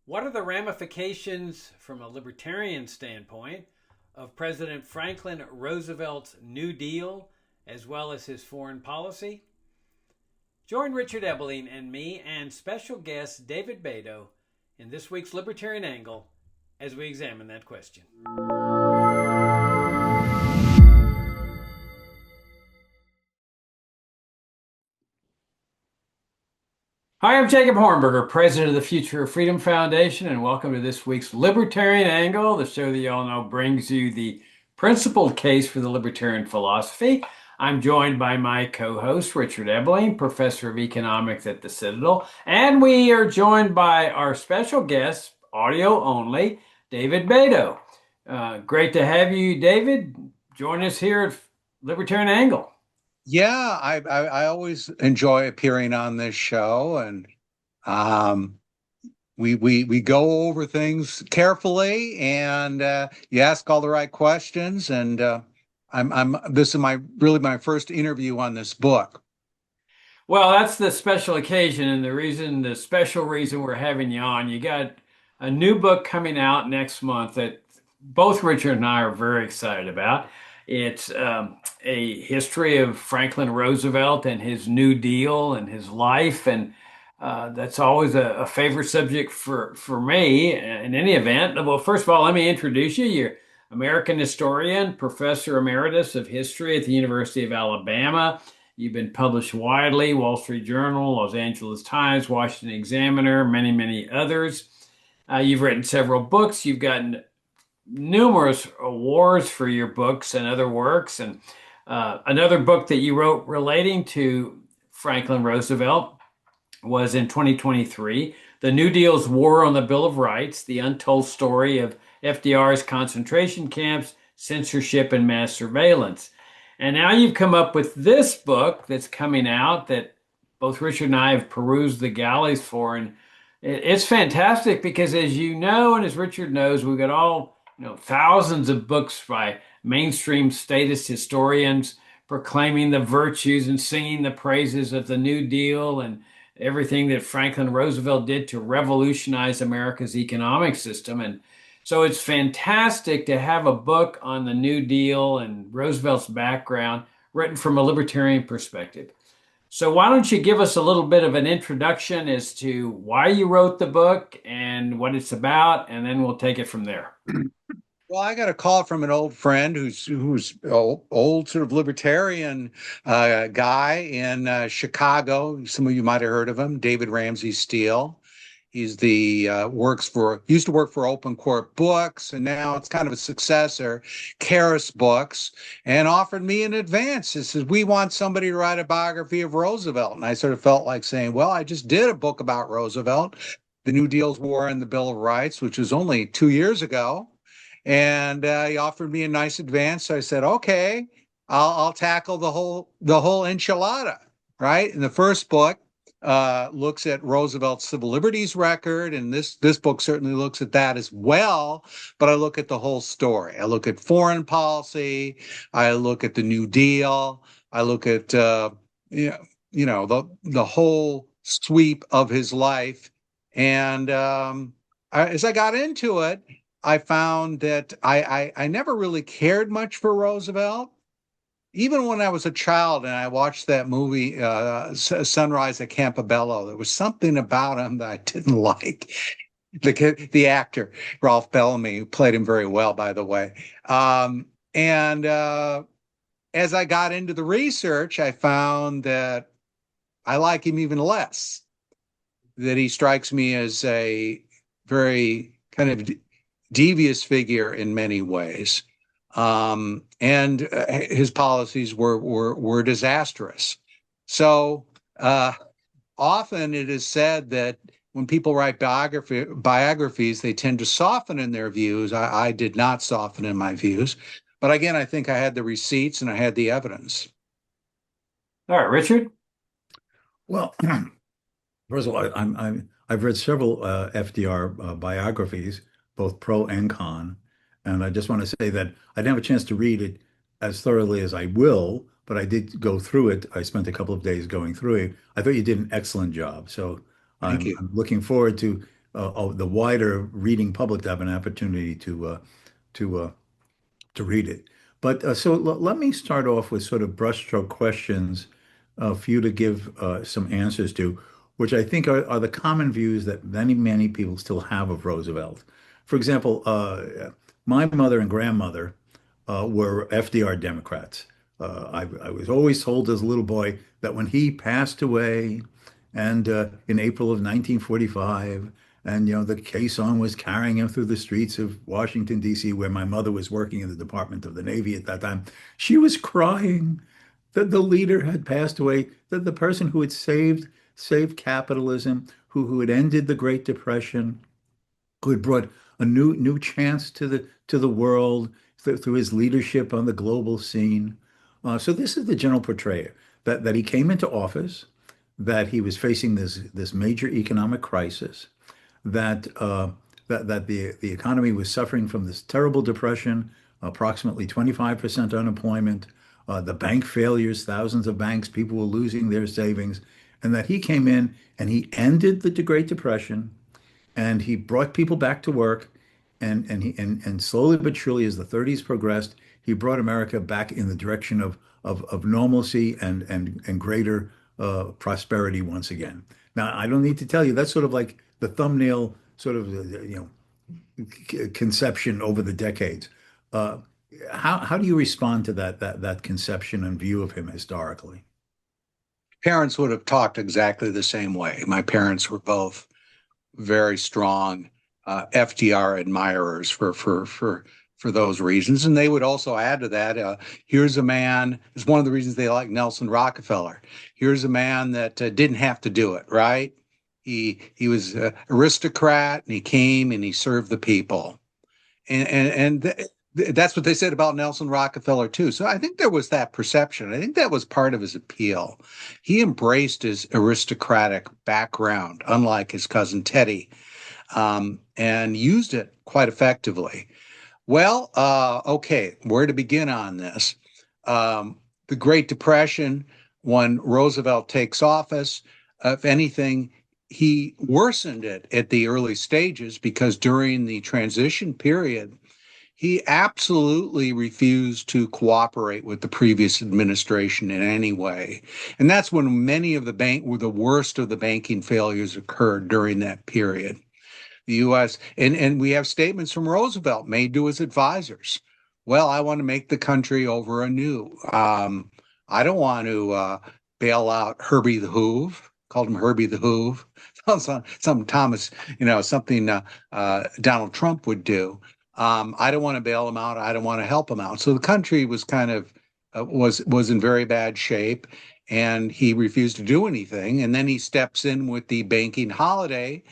What are the ramifications from a libertarian standpoint of President Franklin Roosevelt's New Deal as well as his foreign policy? Join Richard Ebeling and me and special guest David Beito in this week's Libertarian Angle as we examine that question. Hi, I'm Jacob Hornberger, president of the Future of Freedom Foundation, and welcome to this week's Libertarian Angle, the show that you all know brings you the principled case for the libertarian philosophy. I'm joined by my co-host, Richard Ebeling, professor of economics at the Citadel, and we are joined by our special guest, audio only, David Beito. Great to have you, David. Join us here at Libertarian Angle. Yeah, I always enjoy appearing on this show, and um, we go over things carefully, and you ask all the right questions. And I'm this is my first interview on this book. Well, that's the special occasion, and the special reason we're having you on. You got a new book coming out next month that both Richard and I are very excited about. It's a history of Franklin Roosevelt and his New Deal and his life, and that's always a favorite subject for me in any event. Well, first of all, let me introduce you. You're American historian, professor emeritus of history at the University of Alabama. You've been published widely, Wall Street Journal, Los Angeles Times, Washington Examiner, many, many others. You've written several books. You've gotten numerous awards for your books and other works. And another book that you wrote relating to Franklin Roosevelt was in 2023, The New Deal's War on the Bill of Rights, the untold story of FDR's concentration camps, censorship, and mass surveillance. And now you've come up with this book that's coming out that both Richard and I have perused the galleys for. And it's fantastic because, as you know, and as Richard knows, we've got thousands of books by mainstream statist historians proclaiming the virtues and singing the praises of the New Deal and everything that Franklin Roosevelt did to revolutionize America's economic system. And so it's fantastic to have a book on the New Deal and Roosevelt's background written from a libertarian perspective. So why don't you give us a little bit of an introduction as to why you wrote the book and what it's about, and then we'll take it from there. Well, I got a call from an old friend who's old sort of libertarian guy in Chicago. Some of you might have heard of him, David Ramsey Steele. He's the used to work for Open Court Books, and now it's kind of a successor, Karis Books, and offered me an advance. He says, we want somebody to write a biography of Roosevelt. And I sort of felt like saying, well, I just did a book about Roosevelt, The New Deal's War and the Bill of Rights, which was only 2 years ago. And he offered me a nice advance. So I said, okay, I'll tackle the whole enchilada, right? And the first book looks at Roosevelt's civil liberties record, and this book certainly looks at that as well. But I look at the whole story. I look at foreign policy. I look at the New Deal. I look at the whole sweep of his life. And as I got into it, I found that I never really cared much for Roosevelt. Even when I was a child and I watched that movie, Sunrise at Campobello, there was something about him that I didn't like. The actor, Ralph Bellamy, who played him very well, by the way. And as I got into the research, I found that I like him even less, that he strikes me as a very kind of devious figure in many ways. And his policies were disastrous. So often it is said that when people write biographies, they tend to soften in their views. I did not soften in my views. But again, I think I had the receipts and I had the evidence. All right, Richard. Well, first of all, I've read several FDR biographies, both pro and con, and I just want to say that I didn't have a chance to read it as thoroughly as I will, but I did go through it. I spent a couple of days going through it. I thought you did an excellent job, so Thank you. I'm looking forward to the wider reading public to have an opportunity to uh, to read it. But let me start off with sort of brushstroke questions for you to give some answers to, which I think are the common views that many people still have of Roosevelt. For example, my mother and grandmother were FDR Democrats. I was always told as a little boy that when he passed away, and in April of 1945, and the caisson was carrying him through the streets of Washington, D.C., where my mother was working in the Department of the Navy at that time. She was crying that the leader had passed away, that the person who had saved capitalism, who had ended the Great Depression, who had brought a new chance to the world through his leadership on the global scene. So this is the general portrayal that he came into office, that he was facing this major economic crisis, that the economy was suffering from this terrible depression, approximately 25% unemployment, the bank failures, thousands of banks, people were losing their savings, and that he came in and he ended the Great Depression, and he brought people back to work, and slowly but surely, as the 30s progressed, he brought America back in the direction of normalcy and greater prosperity once again. Now, I don't need to tell you, that's sort of like the thumbnail sort of conception over the decades. Uh, how do you respond to that conception and view of him historically? Parents would have talked exactly the same way. My parents were both very strong FDR admirers for those reasons, and they would also add to that. Here's a man. It's one of the reasons they like Nelson Rockefeller. Here's a man that didn't have to do it. Right? He was an aristocrat, and he came and he served the people, and that's what they said about Nelson Rockefeller too. So I think there was that perception. I think that was part of his appeal. He embraced his aristocratic background, unlike his cousin Teddy, and used it quite effectively. Well, okay, where to begin on this? The Great Depression, when Roosevelt takes office, if anything, he worsened it at the early stages, because during the transition period, he absolutely refused to cooperate with the previous administration in any way. And that's when many of the worst of the banking failures occurred during that period. The U.S. and we have statements from Roosevelt made to his advisors. Well, I want to make the country over anew. I don't want to bail out Herbie the Hoove. Called him Herbie the Hoove. Some Thomas, something Donald Trump would do. I don't want to bail him out. I don't want to help him out. So the country was kind of was in very bad shape, and he refused to do anything. And then he steps in with the banking holiday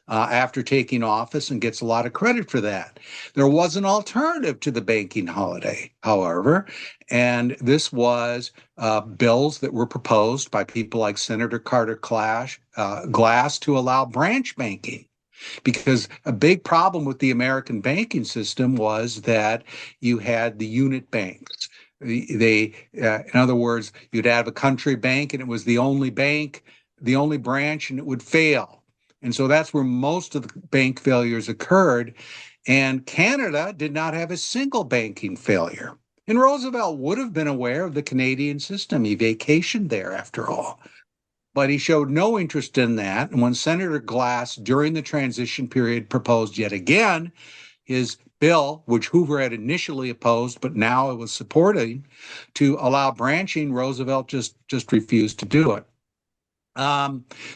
after taking office, and gets a lot of credit for that. There was an alternative to the banking holiday, however, and this was bills that were proposed by people like Senator Carter Glass to allow branch banking. Because a big problem with the American banking system was that you had the unit banks. In other words, you'd have a country bank, and it was the only bank, the only branch, and it would fail. And so that's where most of the bank failures occurred. And Canada did not have a single banking failure. And Roosevelt would have been aware of the Canadian system. He vacationed there, after all. But he showed no interest in that. And when Senator Glass, during the transition period, proposed yet again his bill, which Hoover had initially opposed, but now it was supporting, to allow branching, Roosevelt just refused to do it.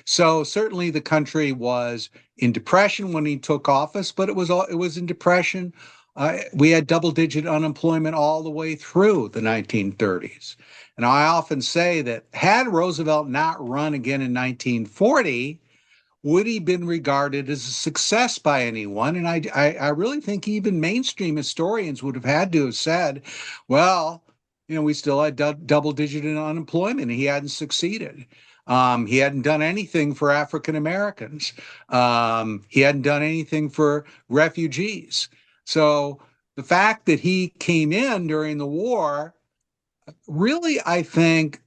So certainly the country was in depression when he took office, but it was in depression. We had double-digit unemployment all the way through the 1930s. And I often say that had Roosevelt not run again in 1940, would he been regarded as a success by anyone? And I really think even mainstream historians would have had to have said, well, we still had double-digit unemployment, and he hadn't succeeded. He hadn't done anything for African Americans. He hadn't done anything for refugees. So the fact that he came in during the war really, I think,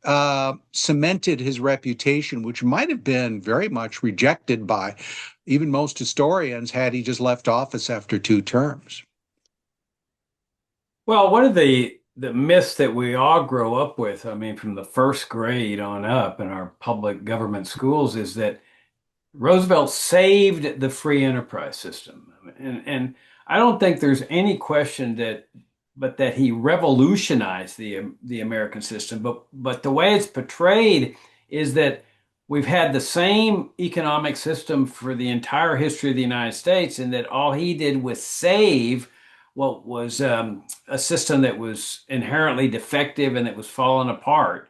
cemented his reputation, which might have been very much rejected by even most historians had he just left office after 2 terms. Well, one of the myths that we all grow up with, I mean, from the first grade on up in our public government schools, is that Roosevelt saved the free enterprise system. And I don't think there's any question that he revolutionized the American system. But the way it's portrayed is that we've had the same economic system for the entire history of the United States, and that all he did was save what was a system that was inherently defective and that was falling apart.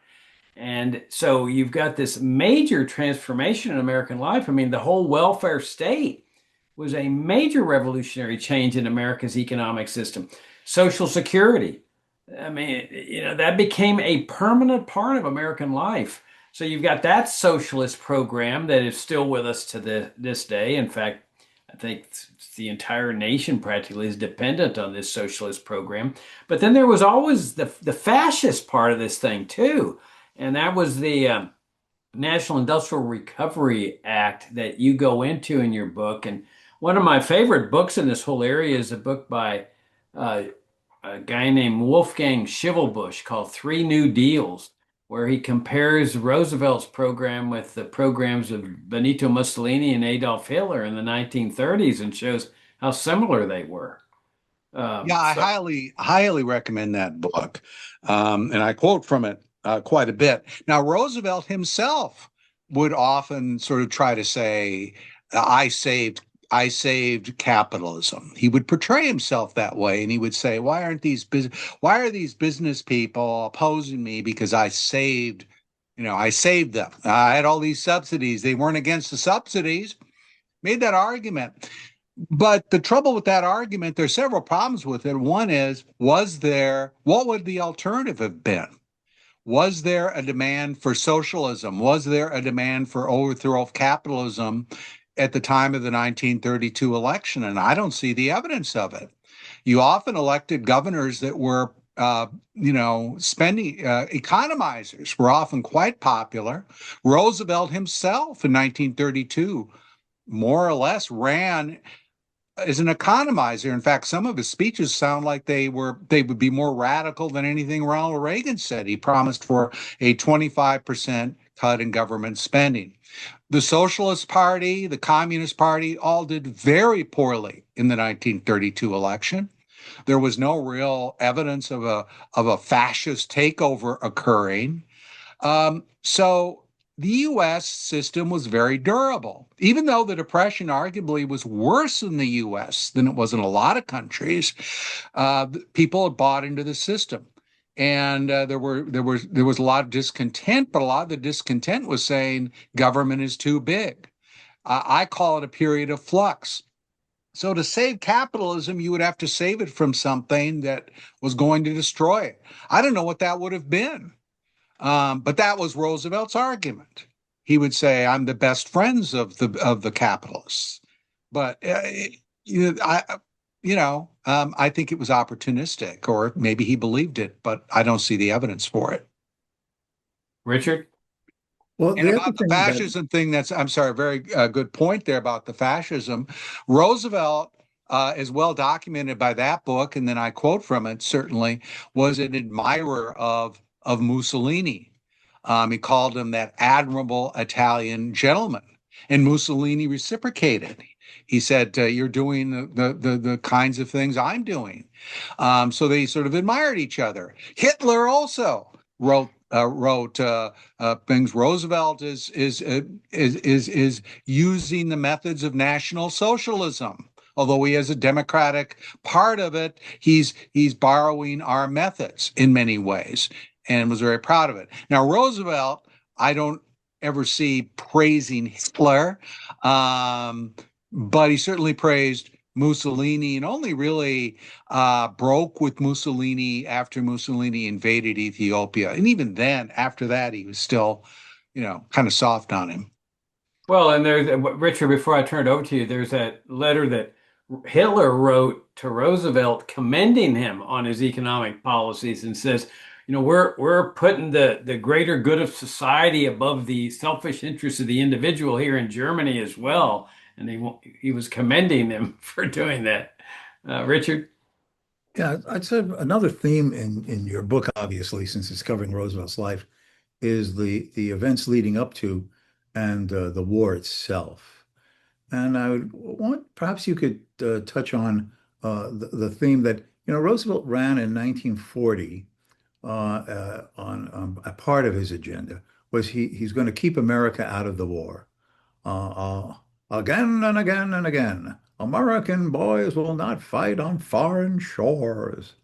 And so you've got this major transformation in American life. I mean, the whole welfare state was a major revolutionary change in America's economic system. Social Security, I mean, that became a permanent part of American life. So you've got that socialist program that is still with us to this day. In fact, I think the entire nation practically is dependent on this socialist program. But then there was always the fascist part of this thing too. And that was the National Industrial Recovery Act that you go into in your book. And one of my favorite books in this whole area is a book by uh, a guy named Wolfgang Schivelbusch called Three New Deals, where he compares Roosevelt's program with the programs of Benito Mussolini and Adolf Hitler in the 1930s and shows how similar they were. Yeah, I So highly recommend that book. And I quote from it quite a bit. Now, Roosevelt himself would often sort of try to say, I saved capitalism. He would portray himself that way, and he would say, why are these business people opposing me because I saved them. I had all these subsidies. They weren't against the subsidies. Made that argument. But the trouble with that argument, there's several problems with it. One is, what would the alternative have been? Was there a demand for socialism? Was there a demand for overthrow of capitalism at the time of the 1932 election? And I don't see the evidence of it. You often elected governors that were, spending economizers were often quite popular. Roosevelt himself in 1932 more or less ran as an economizer. In fact, some of his speeches sound like they would be more radical than anything Ronald Reagan said. He promised for a 25% cut in government spending. The Socialist Party, the Communist Party, all did very poorly in the 1932 election. There was no real evidence of a fascist takeover occurring. So the US system was very durable, even though the Depression arguably was worse in the US than it was in a lot of countries. People had bought into the system. And there was a lot of discontent, but a lot of the discontent was saying government is too big. I call it a period of flux. So to save capitalism, you would have to save it from something that was going to destroy it. I don't know what that would have been. But that was Roosevelt's argument. He would say, "I'm the best friends of the capitalists." But I think it was opportunistic, or maybe he believed it, but I don't see the evidence for it. Richard? Well, And the other about the thing that fascism thing, I'm sorry, a very good point there about the fascism. Roosevelt, is well documented by that book, and then I quote from it, certainly, was an admirer of Mussolini. He called him that admirable Italian gentleman, and Mussolini reciprocated. He said, "You're doing the kinds of things I'm doing." So they sort of admired each other. Hitler also wrote things. Roosevelt is using the methods of National Socialism. Although he has a democratic part of it, he's borrowing our methods in many ways, and was very proud of it. Now, Roosevelt, I don't ever see praising Hitler, but he certainly praised Mussolini, and only really broke with Mussolini after Mussolini invaded Ethiopia. And even then, after that, he was still, kind of soft on him. Well, and there's Richard, before I turn it over to you, there's that letter that Hitler wrote to Roosevelt commending him on his economic policies and says, we're putting the greater good of society above the selfish interests of the individual here in Germany as well. And he was commending them for doing that. Richard? Yeah, I'd say another theme in your book, obviously, since it's covering Roosevelt's life, is the events leading up to and the war itself. And I would want perhaps you could touch on the theme that Roosevelt ran in 1940 on a part of his agenda was he's going to keep America out of the war. Again and again and again, American boys will not fight on foreign shores.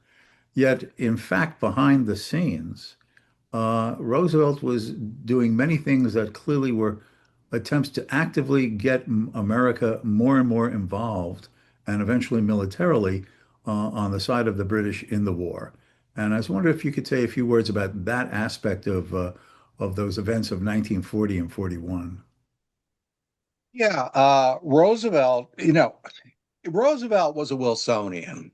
Yet, in fact, behind the scenes, Roosevelt was doing many things that clearly were attempts to actively get America more and more involved and eventually militarily on the side of the British in the war. And I was wondering if you could say a few words about that aspect of those events of 1940 and 41. Yeah, Roosevelt was a Wilsonian.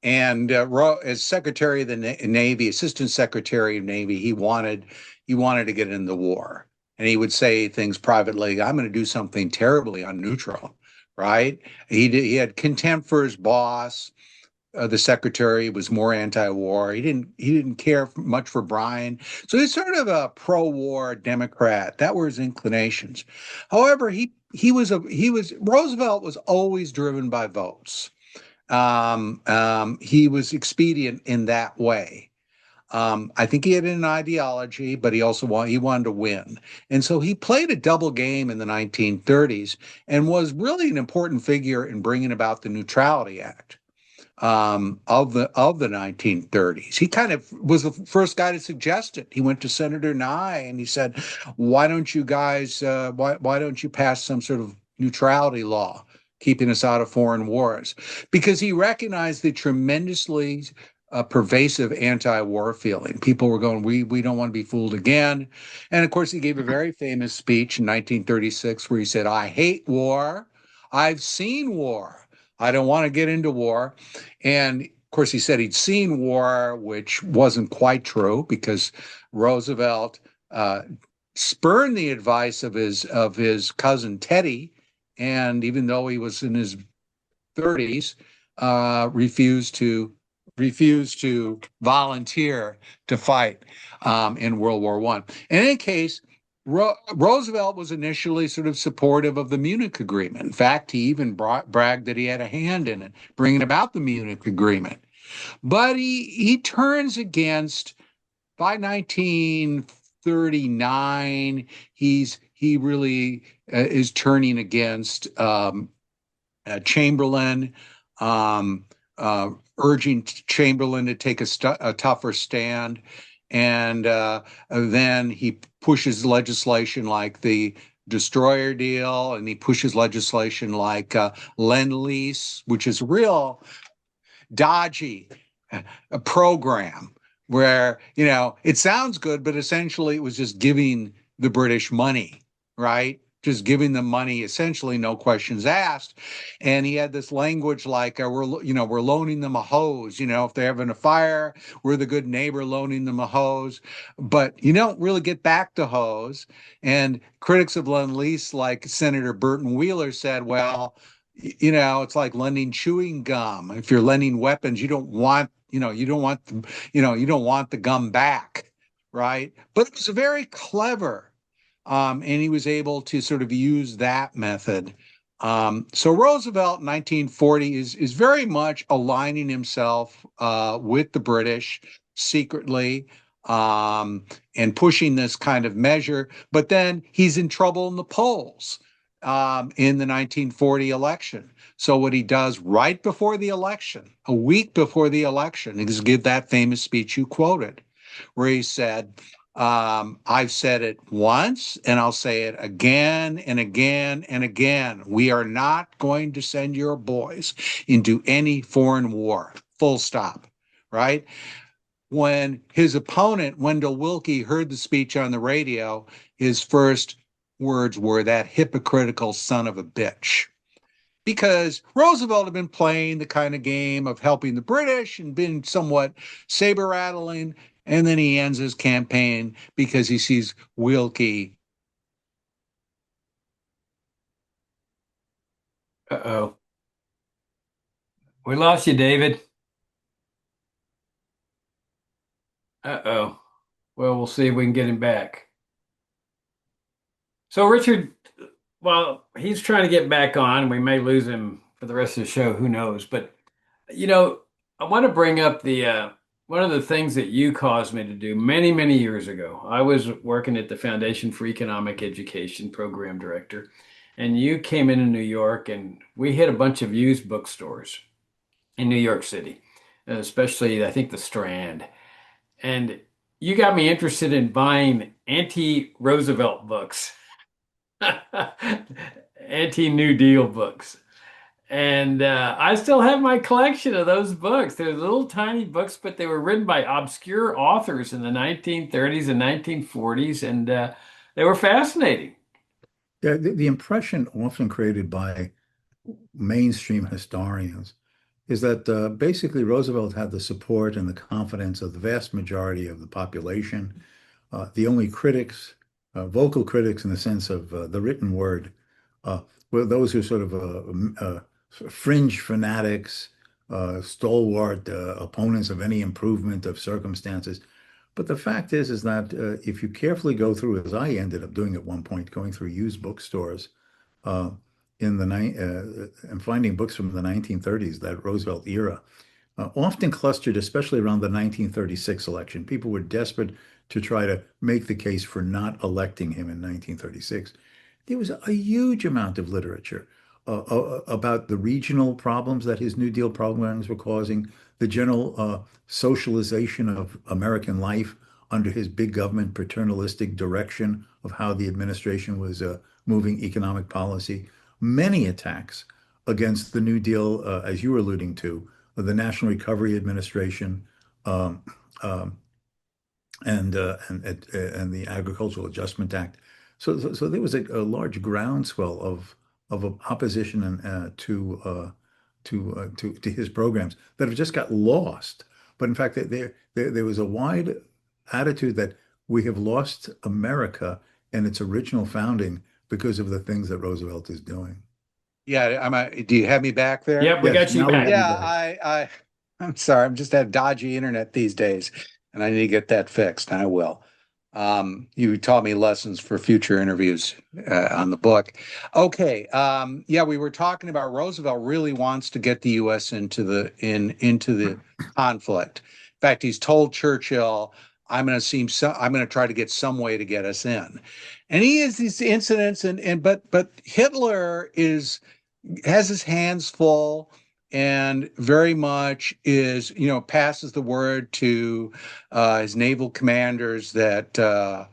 And as Secretary of the Navy, Assistant Secretary of Navy, he wanted to get in the war, and he would say things privately. I'm going to do something terribly unneutral, right? He had contempt for his boss. The secretary was more anti-war. He didn't care much for Bryan, so he's sort of a pro-war Democrat. That were his inclinations. However, Roosevelt was always driven by votes. He was expedient in that way. I think he had an ideology, but he wanted to win, and so he played a double game in the 1930s and was really an important figure in bringing about the Neutrality Act of the 1930s. He kind of was the first guy to suggest it. He went to Senator Nye and he said, "Why don't you guys? Why don't you pass some sort of neutrality law, keeping us out of foreign wars?" Because he recognized the tremendously pervasive anti-war feeling. People were going, "We don't want to be fooled again." And of course, he gave a very famous speech in 1936 where he said, "I hate war. I've seen war. I don't want to get into war." And of course, he said he'd seen war, which wasn't quite true because Roosevelt spurned the advice of his cousin Teddy, and even though he was in his 30s, refused to volunteer to fight in World War I. In any case, Roosevelt was initially sort of supportive of the Munich Agreement. In fact, he even bragged that he had a hand in it, bringing about the Munich Agreement. But he turns against, by 1939, he really is turning against Chamberlain, um, urging Chamberlain to take a tougher stand. And then he pushes legislation like the destroyer deal, and he pushes legislation like Lend-Lease, which is real dodgy a program where it sounds good, but essentially it was just giving the British money, right? Just giving them money, essentially no questions asked. And he had this language like we're loaning them a hose. If they're having a fire, we're the good neighbor loaning them a hose, but you don't really get back the hose. And critics of Lend-Lease, like Senator Burton Wheeler, said, well, it's like lending chewing gum. If you're lending weapons, you don't want the gum back, right? But it was a very clever, and he was able to sort of use that method. So Roosevelt in 1940 is very much aligning himself with the British secretly, and pushing this kind of measure. But then he's in trouble in the polls in the 1940 election. So what he does right before the election, a week before the election, is give that famous speech you quoted, where he said, "I've said it once and I'll say it again and again and again. We are not going to send your boys into any foreign war, full stop," right? When his opponent, Wendell Willkie, heard the speech on the radio, his first words were, "That hypocritical son of a bitch." Because Roosevelt had been playing the kind of game of helping the British and been somewhat saber rattling. And then he ends his campaign because he sees Wilkie. Uh-oh. We lost you, David. Uh-oh. Well, we'll see if we can get him back. So Richard, well, he's trying to get back on. We may lose him for the rest of the show. Who knows? But you know, I want to bring up the one of the things that you caused me to do many, many years ago. I was working at the Foundation for Economic Education, program director, and you came into New York, and we hit a bunch of used bookstores in New York City, especially I think the Strand. And you got me interested in buying anti-Roosevelt books, anti-New Deal books. And I still have my collection of those books. They're little tiny books, but they were written by obscure authors in the 1930s and 1940s, and they were fascinating. Yeah, the impression often created by mainstream historians is that basically Roosevelt had the support and the confidence of the vast majority of the population. The only critics, vocal critics in the sense of the written word, were those who sort of fringe fanatics, stalwart opponents of any improvement of circumstances. But the fact is that if you carefully go through, as I ended up doing at one point, going through used bookstores uh, in the night and finding books from the 1930s, that Roosevelt era, often clustered, especially around the 1936 election. People were desperate to try to make the case for not electing him in 1936. There was a huge amount of literature about the regional problems that his New Deal programs were causing, the general socialization of American life under his big government paternalistic direction of how the administration was moving economic policy. Many attacks against the New Deal, as you were alluding to, the National Recovery Administration, um, um, and the Agricultural Adjustment Act. So there was a large groundswell of opposition to his programs that have just got lost. But in fact, there was a wide attitude that we have lost America and its original founding because of the things that Roosevelt is doing. Yeah, do you have me back there? Yep, we Yes, got you now we have back. you Yeah, back. I'm sorry. I'm just had dodgy internet these days, and I need to get that fixed. And I will. You taught me lessons for future interviews on the book. Okay. Yeah, we were talking about Roosevelt really wants to get the U.S. into the conflict. In fact, he's told Churchill, I'm going to try to get some way to get us in." And he has these incidents, but Hitler is has his hands full and very much is, passes the word to his naval commanders that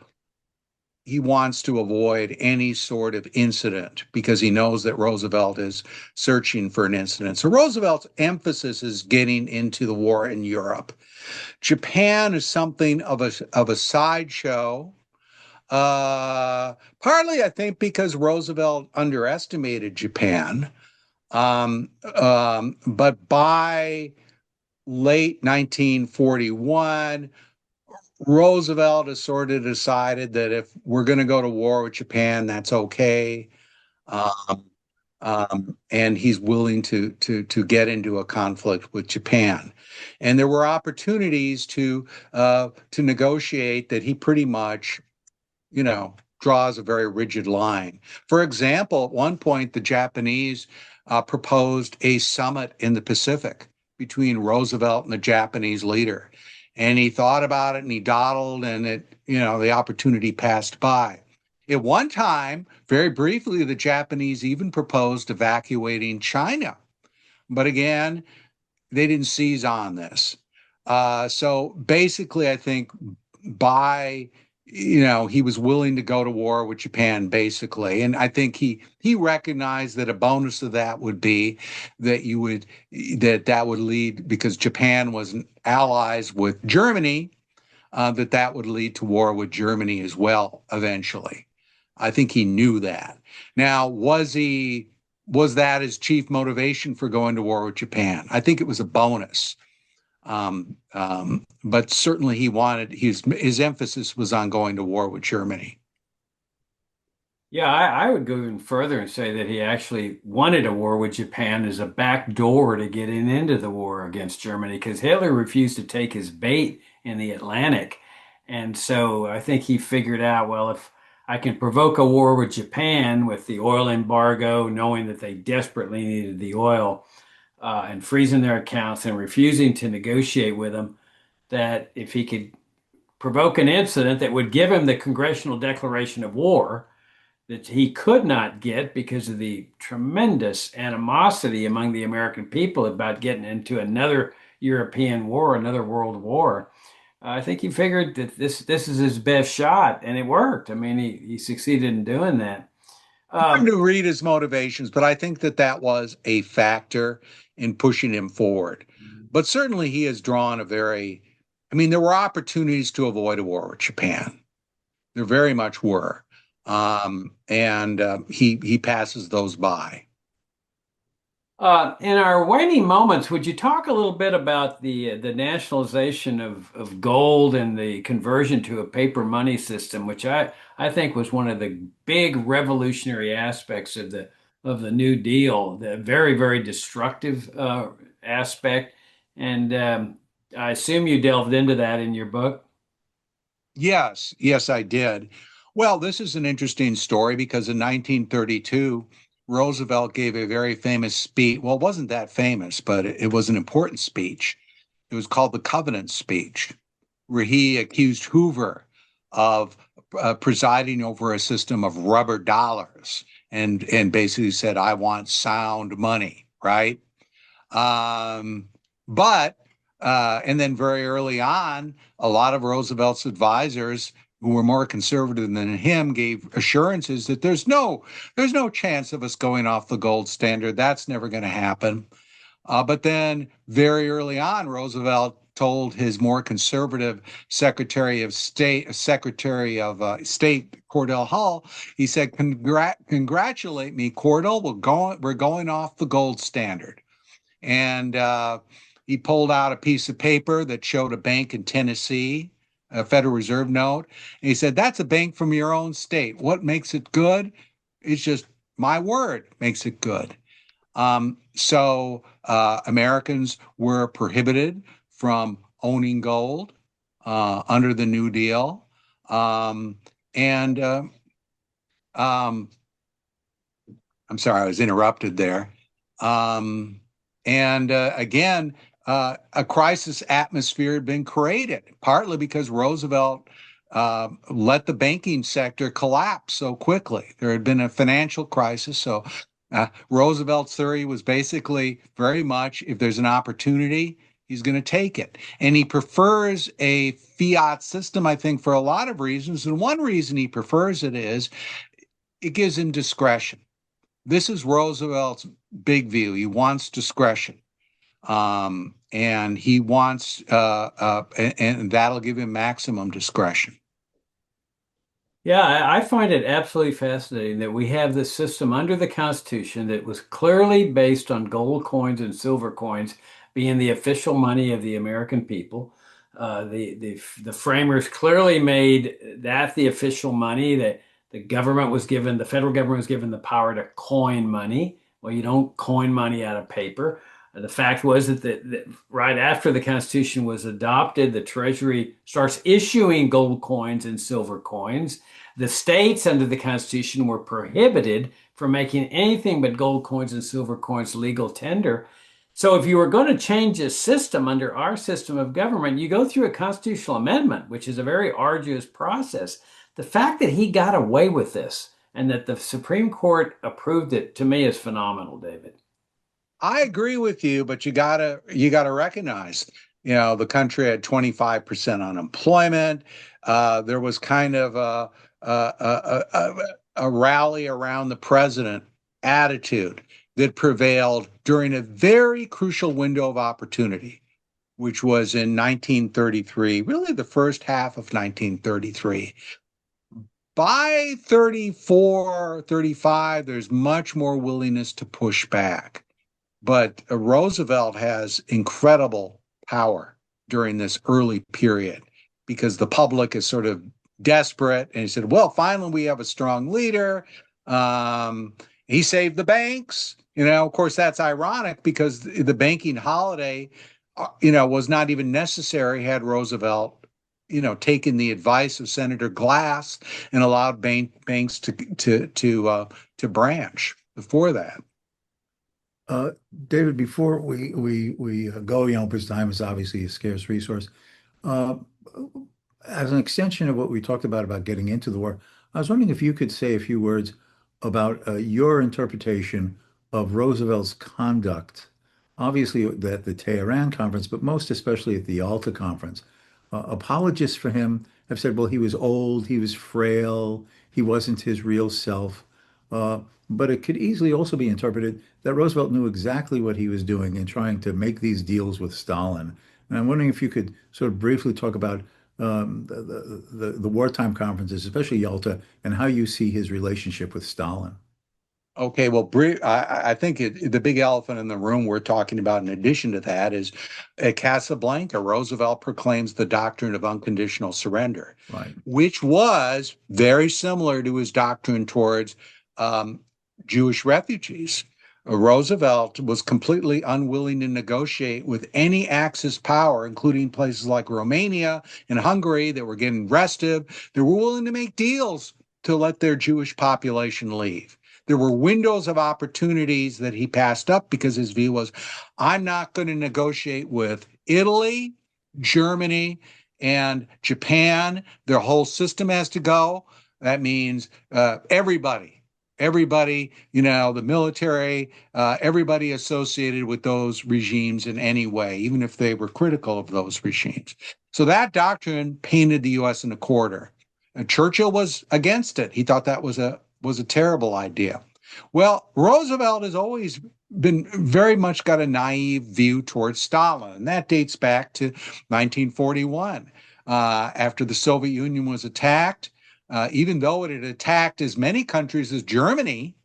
he wants to avoid any sort of incident because he knows that Roosevelt is searching for an incident. So Roosevelt's emphasis is getting into the war in Europe. Japan is something of a sideshow. Partly, I think, because Roosevelt underestimated Japan. But by late 1941, Roosevelt has sort of decided that if we're going to go to war with Japan, that's okay. Um, and he's willing to get into a conflict with Japan. And there were opportunities to negotiate that he pretty much draws a very rigid line. For example, at one point, the Japanese proposed a summit in the Pacific between Roosevelt and the Japanese leader. And he thought about it and he dawdled, and the opportunity passed by. At one time, very briefly, the Japanese even proposed evacuating China. But again, they didn't seize on this. So basically, I think by he was willing to go to war with Japan, basically, and I think he recognized that a bonus of that would be that that would lead, because Japan was allies with Germany, that would lead to war with Germany as well eventually. I think he knew that. Now, was that his chief motivation for going to war with Japan? I think it was a bonus. But certainly he wanted his emphasis was on going to war with Germany. Yeah, I would go even further and say that he actually wanted a war with Japan as a back door to getting into the war against Germany because Hitler refused to take his bait in the Atlantic. And so I think he figured out, well, if I can provoke a war with Japan with the oil embargo, knowing that they desperately needed the oil, and freezing their accounts and refusing to negotiate with them, that if he could provoke an incident that would give him the congressional declaration of war that he could not get because of the tremendous animosity among the American people about getting into another European war, another world war. I think he figured that this is his best shot, and it worked. I mean, he succeeded in doing that. Hard Um, to read his motivations, but I think that was a factor in pushing him forward. But certainly he has drawn I mean, there were opportunities to avoid a war with Japan. There very much were. And he passes those by. In our waning moments, would you talk a little bit about the nationalization of gold and the conversion to a paper money system, which I think was one of the big revolutionary aspects of the New Deal, the very, very destructive aspect. And I assume you delved into that in your book. Yes, I did. Well, this is an interesting story because in 1932, Roosevelt gave a very famous speech. Well, it wasn't that famous, but it was an important speech. It was called the Covenant Speech, where he accused Hoover of presiding over a system of rubber dollars and basically said, I want sound money, right? Um, but and then very early on, a lot of Roosevelt's advisors who were more conservative than him gave assurances that there's no chance of us going off the gold standard. That's never going to happen. But then very early on, Roosevelt told his more conservative Secretary of State Cordell Hull, he said, Congratulate me, Cordell. We're going off the gold standard." And he pulled out a piece of paper that showed a bank in Tennessee, a Federal Reserve note. And he said, "That's a bank from your own state. What makes it good? It's just my word makes it good." So Americans were prohibited from owning gold under the New Deal. And um, I'm sorry, I was interrupted there. Um, and again, a crisis atmosphere had been created, partly because Roosevelt let the banking sector collapse so quickly. There had been a financial crisis. So Roosevelt's theory was basically very much if there's an opportunity, he's going to take it. And he prefers a fiat system, I think, for a lot of reasons. And one reason he prefers it is it gives him discretion. This is Roosevelt's big view. He wants discretion, and he wants, and that'll give him maximum discretion. Yeah, I find it absolutely fascinating that we have this system under the Constitution that was clearly based on gold coins and silver coins being the official money of the American people. The framers clearly made that the official money that the federal government was given the power to coin money. Well, you don't coin money out of paper. The fact was that right after the Constitution was adopted, the Treasury starts issuing gold coins and silver coins. The states under the Constitution were prohibited from making anything but gold coins and silver coins legal tender. So if you were going to change a system under our system of government, you go through a constitutional amendment, which is a very arduous process. The fact that he got away with this and that the Supreme Court approved it to me is phenomenal, David. I agree with you, but you gotta recognize, the country had 25% unemployment. There was kind of a rally around the president attitude that prevailed during a very crucial window of opportunity, which was in 1933, really the first half of 1933. By 34, 35, there's much more willingness to push back. But Roosevelt has incredible power during this early period because the public is sort of desperate. And he said, well, finally, we have a strong leader. He saved the banks. Of course, that's ironic because the banking holiday, was not even necessary had Roosevelt, taken the advice of Senator Glass and allowed banks to branch before that. David, before we go, because time is obviously a scarce resource. Uh, as an extension of what we talked about getting into the war, I was wondering if you could say a few words about your interpretation of Roosevelt's conduct, obviously at the Tehran conference, but most especially at the Yalta conference. Apologists for him have said, well, he was old, he was frail, he wasn't his real self. Uh, but it could easily also be interpreted that Roosevelt knew exactly what he was doing in trying to make these deals with Stalin. And I'm wondering if you could sort of briefly talk about the wartime conferences, especially Yalta, and how you see his relationship with Stalin. Okay, well, I think the big elephant in the room we're talking about, in addition to that, is at Casablanca, Roosevelt proclaims the doctrine of unconditional surrender, Right. which was very similar to his doctrine towards um, Jewish refugees. Roosevelt was completely unwilling to negotiate with any Axis power, including places like Romania and Hungary that were getting restive. They were willing to make deals to let their Jewish population leave. There were windows of opportunities that he passed up because his view was, I'm not going to negotiate with Italy, Germany, and Japan. Their whole system has to go. That means everybody, the military, everybody associated with those regimes in any way, even if they were critical of those regimes. So that doctrine painted the U.S. in a quarter. And Churchill was against it. He thought that was a terrible idea. Well, Roosevelt has always been very much got a naive view towards Stalin, and that dates back to 1941, after the Soviet Union was attacked. Even though it had attacked as many countries as Germany,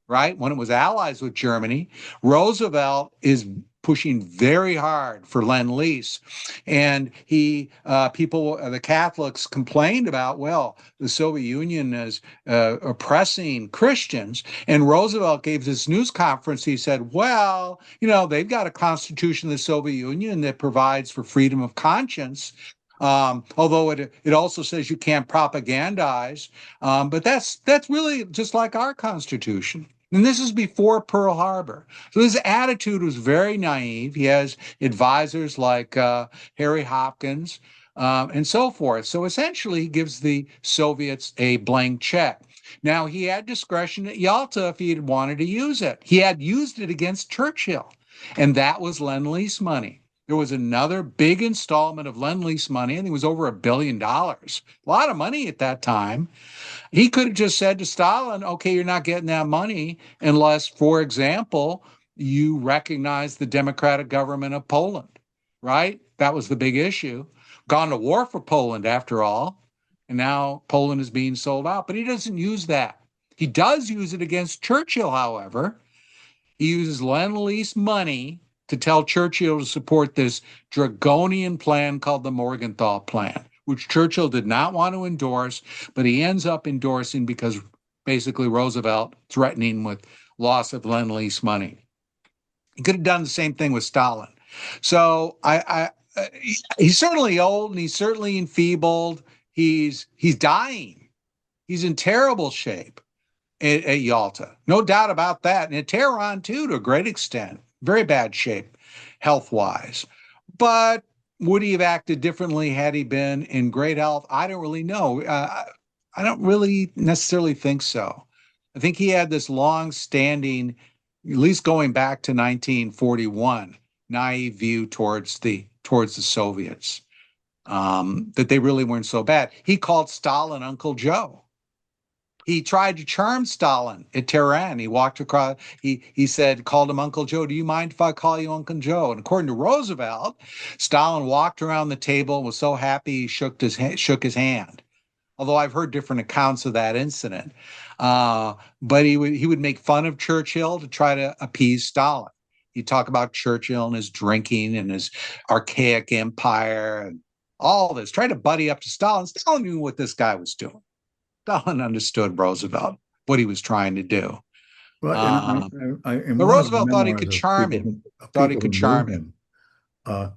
right, when it was allies with Germany, Roosevelt is pushing very hard for Lend-Lease. And the Catholics complained about, well, the Soviet Union is oppressing Christians. And Roosevelt gave this news conference. He said, well, they've got a constitution of the Soviet Union that provides for freedom of conscience. Although it also says you can't propagandize, but that's really just like our Constitution. And this is before Pearl Harbor. So his attitude was very naive. He has advisors like Harry Hopkins and so forth. So essentially, he gives the Soviets a blank check. Now, he had discretion at Yalta if he had wanted to use it. He had used it against Churchill, and that was Lend-Lease money. There was another big installment of Lend-Lease money, and it was over $1 billion. A lot of money at that time. He could have just said to Stalin, okay, you're not getting that money unless, for example, you recognize the democratic government of Poland, right? That was the big issue. Gone to war for Poland, after all. And now Poland is being sold out. But he doesn't use that. He does use it against Churchill, however. He uses Lend-Lease money to tell Churchill to support this draconian plan called the Morgenthau Plan, which Churchill did not want to endorse, but he ends up endorsing because basically Roosevelt threatening with loss of Lend-Lease money. He could have done the same thing with Stalin. So he's certainly old and he's certainly enfeebled. He's dying. He's in terrible shape at Yalta. No doubt about that. And at Tehran, too, to a great extent. Very bad shape, health-wise. But would he have acted differently had he been in great health? I don't really know. I don't really necessarily think so. I think he had this long-standing, at least going back to 1941, naive view towards the Soviets, that they really weren't so bad. He called Stalin Uncle Joe. He tried to charm Stalin at Tehran. He walked across, he said, called him Uncle Joe. Do you mind if I call you Uncle Joe? And according to Roosevelt, Stalin walked around the table and was so happy he shook his hand. Although I've heard different accounts of that incident. But he would make fun of Churchill to try to appease Stalin. He'd talk about Churchill and his drinking and his archaic empire and all this, try to buddy up to Stalin. Stalin knew what this guy was doing. Stalin understood Roosevelt, what he was trying to do. Well, in But one of the Roosevelt thought he memoirs could of charm him. Thought he people who could knew charm him. him,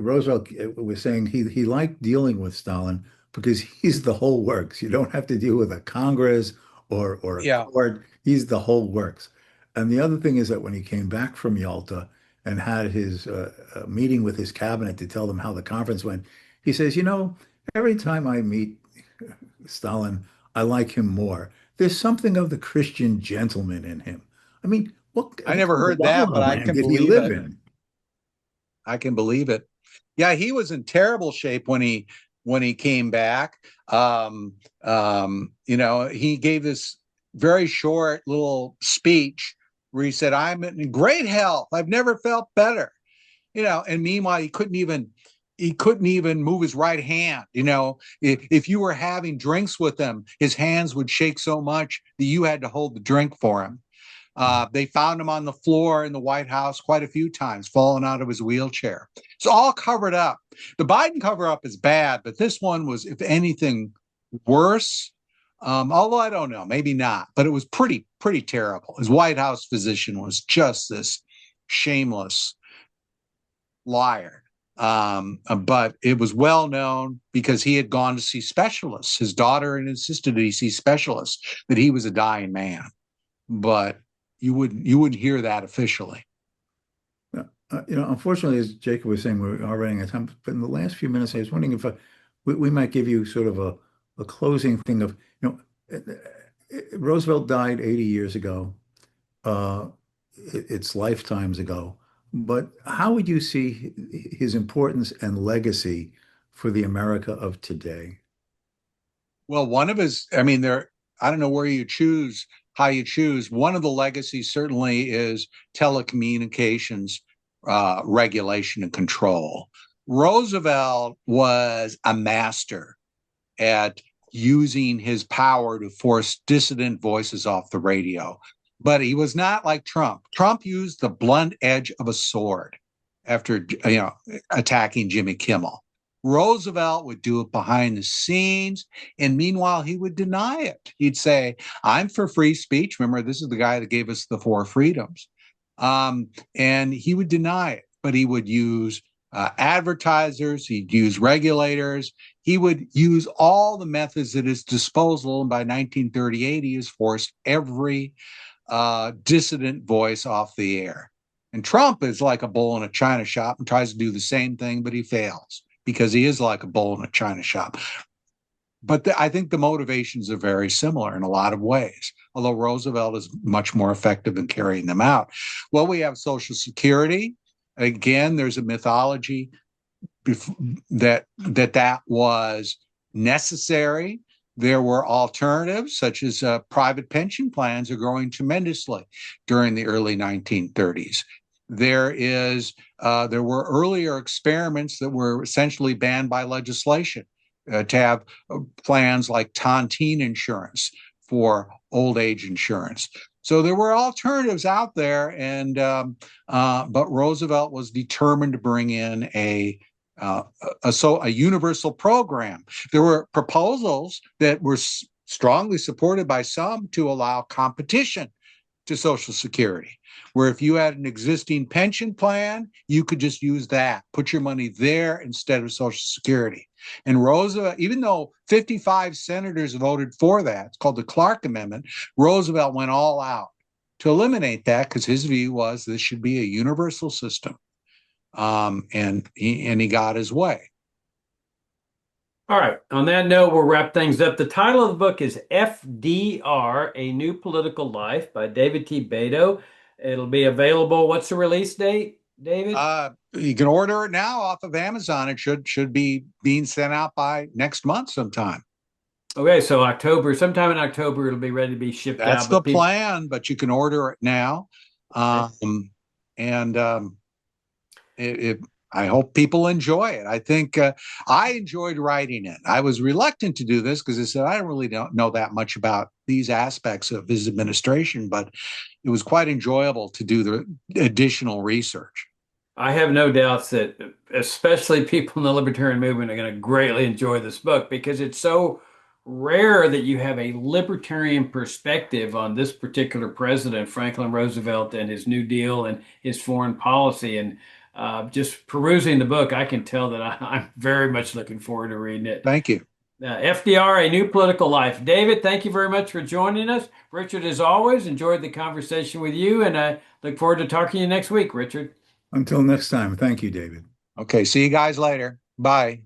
Roosevelt was saying he liked dealing with Stalin because he's the whole works. You don't have to deal with a Congress or a Yeah. court. He's the whole works. And the other thing is that when he came back from Yalta and had his meeting with his cabinet to tell them how the conference went, he says, every time I meet Stalin, I like him more. There's something of the Christian gentleman in him. I mean, what I kind never of heard la that, la but I land can did he believe live it. in? I can believe it. Yeah, he was in terrible shape when he came back. He gave this very short little speech where he said, "I'm in great health. I've never felt better." And meanwhile, he couldn't even move his right hand. If you were having drinks with him, his hands would shake so much that you had to hold the drink for him. They found him on the floor in the White House quite a few times, falling out of his wheelchair. It's all covered up. The Biden cover up is bad, but this one was, if anything, worse. Although I don't know, maybe not, but it was pretty terrible. His White House physician was just this shameless liar. But it was well known because he had gone to see specialists. His daughter had insisted that he see specialists, that he was a dying man. But you wouldn't hear that officially. Unfortunately, as Jacob was saying, we are running out of time. But in the last few minutes, I was wondering if we might give you sort of a closing thing of, Roosevelt died 80 years ago. It's lifetimes ago. But how would you see his importance and legacy for the America of today? Well, one of his, I mean, I don't know where you choose, how you choose. One of the legacies certainly is telecommunications regulation and control. Roosevelt was a master at using his power to force dissident voices off the radio. But he was not like Trump. Trump used the blunt edge of a sword after attacking Jimmy Kimmel. Roosevelt would do it behind the scenes, and meanwhile, he would deny it. He'd say, "I'm for free speech." Remember, this is the guy that gave us the four freedoms. And he would deny it, but he would use advertisers, he'd use regulators, he would use all the methods at his disposal. And by 1938, he has forced every dissident voice off the air. And Trump is like a bull in a china shop and tries to do the same thing, but he fails because he is like a bull in a china shop. But I think the motivations are very similar in a lot of ways, although Roosevelt is much more effective in carrying them out. Well, we have Social Security. Again, there's a mythology that was necessary. There were alternatives, such as private pension plans are growing tremendously during the early 1930s. There were earlier experiments that were essentially banned by legislation to have plans like tontine insurance for old age insurance. So there were alternatives out there, but Roosevelt was determined to bring in a universal program. There were proposals that were strongly supported by some to allow competition to Social Security, where if you had an existing pension plan, you could just use that, put your money there instead of Social Security. And Roosevelt, even though 55 senators voted for that, it's called the Clark Amendment, Roosevelt went all out to eliminate that because his view was this should be a universal system. And he got his way. All right. On that note, we'll wrap things up. The title of the book is FDR, A New Political Life by David T. Beito. It'll be available. What's the release date, David? You can order it now off of Amazon. It should be being sent out by next month sometime. Okay, so sometime in October, it'll be ready to be shipped out. That's the plan, but you can order it now. I hope people enjoy it. I think I enjoyed writing it. I was reluctant to do this because I said I don't know that much about these aspects of his administration, but it was quite enjoyable to do the additional research. I have no doubts that especially people in the libertarian movement are going to greatly enjoy this book because it's so rare that you have a libertarian perspective on this particular president, Franklin Roosevelt, and his New Deal and his foreign policy. And just perusing the book, I can tell that I'm very much looking forward to reading it. Thank you. FDR, A New Political Life. David, thank you very much for joining us. Richard, as always, enjoyed the conversation with you, and I look forward to talking to you next week, Richard. Until next time, thank you, David. Okay, see you guys later. Bye.